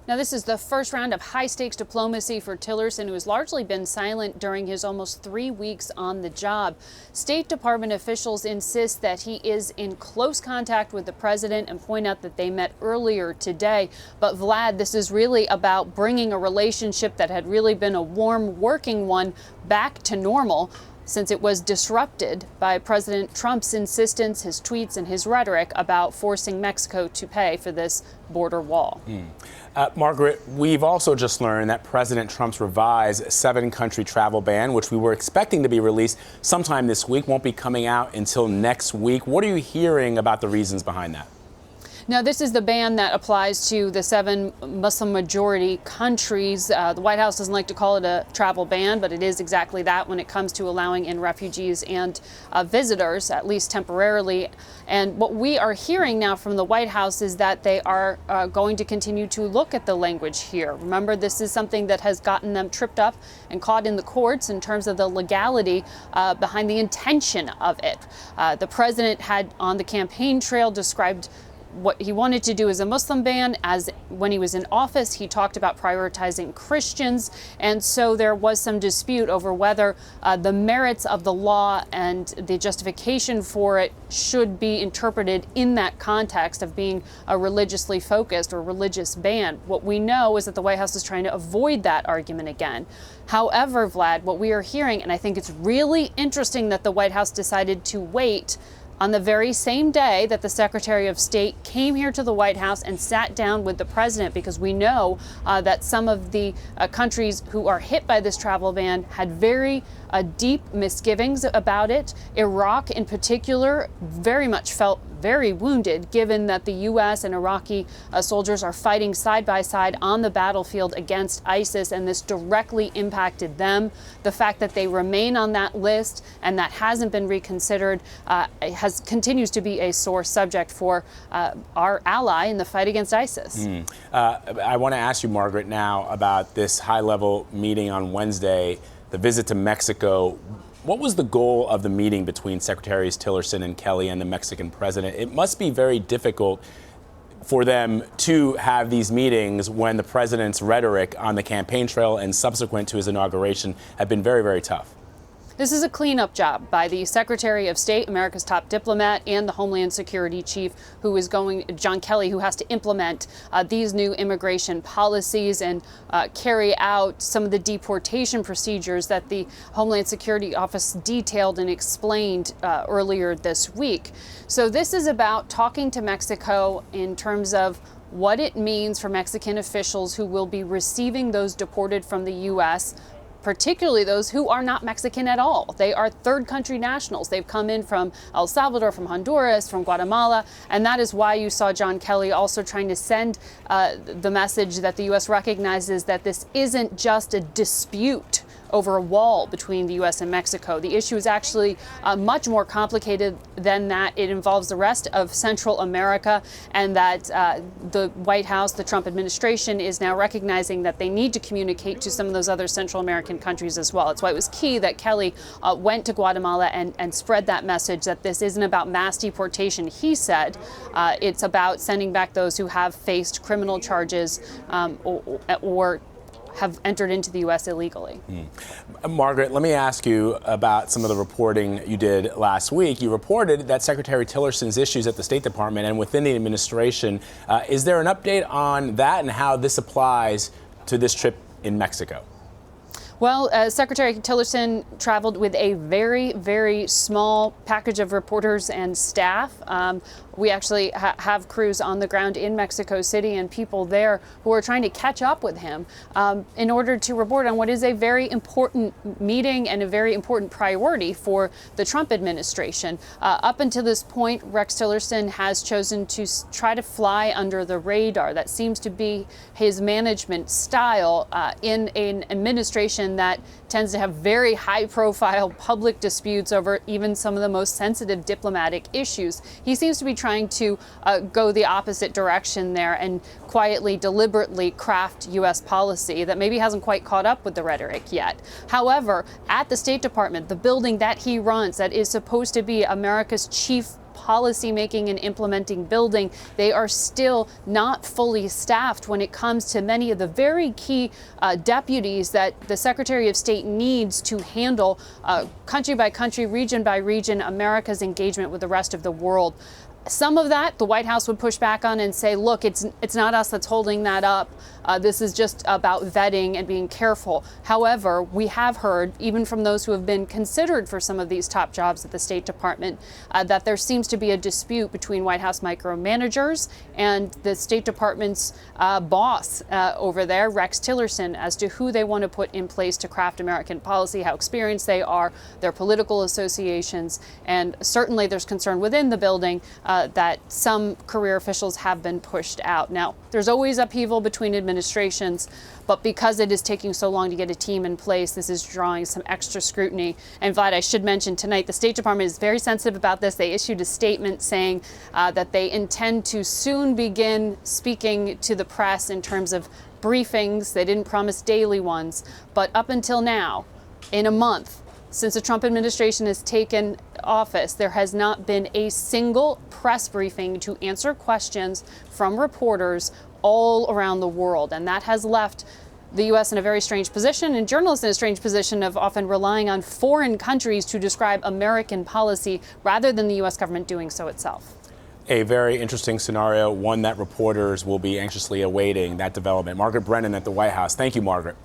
Now, this is the first round of high-stakes diplomacy for Tillerson, who has largely been silent during his almost 3 weeks on the job. State Department officials insist that he is in close contact with the president and point out that they met earlier today. But Vlad, this is really about bringing a relationship that had really been a warm, working one back to normal, since it was disrupted by President Trump's insistence, his tweets, and his rhetoric about forcing Mexico to pay for this border wall. Margaret, we've also just learned that President Trump's revised 7-country travel ban, which we were expecting to be released sometime this week, won't be coming out until next week. What are you hearing about the reasons behind that? Now, this is the ban that applies to the 7 Muslim-majority countries. The White House doesn't like to call it a travel ban, but it is exactly that when it comes to allowing in refugees and visitors, at least temporarily. And what we are hearing now from the White House is that they are going to continue to look at the language here. Remember, this is something that has gotten them tripped up and caught in the courts in terms of the legality behind the intention of it. The president had on the campaign trail described what he wanted to do as a Muslim ban. As when he was in office, he talked about prioritizing Christians. And so there was some dispute over whether the merits of the law and the justification for it should be interpreted in that context of being a religiously focused or religious ban. What we know is that the White House is trying to avoid that argument again. However, Vlad, what we are hearing, and I think it's really interesting that the White House decided to wait on the very same day that the Secretary of State came here to the White House and sat down with the president, because we know that some of the countries who are hit by this travel ban had very deep misgivings about it. Iraq, in particular, very much felt very wounded, given that the U.S. and Iraqi soldiers are fighting side by side on the battlefield against ISIS, and this directly impacted them. The fact that they remain on that list and that hasn't been reconsidered continues to be a sore subject for our ally in the fight against ISIS. I want to ask you, Margaret, now about this high-level meeting on Wednesday, the visit to Mexico. What was the goal of the meeting between Secretaries Tillerson and Kelly and the Mexican president? It must be very difficult for them to have these meetings when the president's rhetoric on the campaign trail and subsequent to his inauguration have been very, very tough. This is a cleanup job by the Secretary of State, America's top diplomat, and the Homeland Security Chief, John Kelly, who has to implement these new immigration policies and carry out some of the deportation procedures that the Homeland Security Office detailed and explained earlier this week. So this is about talking to Mexico in terms of what it means for Mexican officials who will be receiving those deported from the U.S., particularly those who are not Mexican at all. They are third country nationals. They've come in from El Salvador, from Honduras, from Guatemala, and that is why you saw John Kelly also trying to send the message that the U.S. recognizes that this isn't just a dispute over a wall between the U.S. and Mexico. The issue is actually much more complicated than that. It involves the rest of Central America, and that the White House, the Trump administration, is now recognizing that they need to communicate to some of those other Central American countries as well. That's why it was key that Kelly went to Guatemala and spread that message that this isn't about mass deportation. He said it's about sending back those who have faced criminal charges or have entered into the U.S. illegally. Margaret, let me ask you about some of the reporting you did last week. You reported that Secretary Tillerson's issues at the State Department and within the administration. Is there an update on that and how this applies to this trip in Mexico? Well, Secretary Tillerson traveled with a very, very small package of reporters and staff. We actually have crews on the ground in Mexico City and people there who are trying to catch up with him in order to report on what is a very important meeting and a very important priority for the Trump administration. Up until this point, Rex Tillerson has chosen to try to fly under the radar. That seems to be his management style in an administration that tends to have very high-profile public disputes over even some of the most sensitive diplomatic issues. He seems to be trying to go the opposite direction there and quietly, deliberately craft U.S. policy that maybe hasn't quite caught up with the rhetoric yet. However, at the State Department, the building that he runs, that is supposed to be America's chief policy-making and implementing building. They are still not fully staffed when it comes to many of the very key deputies that the Secretary of State needs to handle country by country, region by region, America's engagement with the rest of the world. Some of that the White House would push back on and say, look, it's not us that's holding that up. This is just about vetting and being careful. However, we have heard, even from those who have been considered for some of these top jobs at the State Department, that there seems to be a dispute between White House micromanagers and the State Department's boss over there, Rex Tillerson, as to who they want to put in place to craft American policy, how experienced they are, their political associations, and certainly there's concern within the building that some career officials have been pushed out. Now, there's always upheaval between administrations, but because it is taking so long to get a team in place, this is drawing some extra scrutiny. And Vlad, I should mention tonight, the State Department is very sensitive about this. They issued a statement saying that they intend to soon begin speaking to the press in terms of briefings. They didn't promise daily ones, but up until now, in a month, since the Trump administration has taken office, there has not been a single press briefing to answer questions from reporters all around the world. And that has left the U.S. in a very strange position, and journalists in a strange position of often relying on foreign countries to describe American policy rather than the U.S. government doing so itself. A very interesting scenario, one that reporters will be anxiously awaiting that development. Margaret Brennan at the White House. Thank you, Margaret.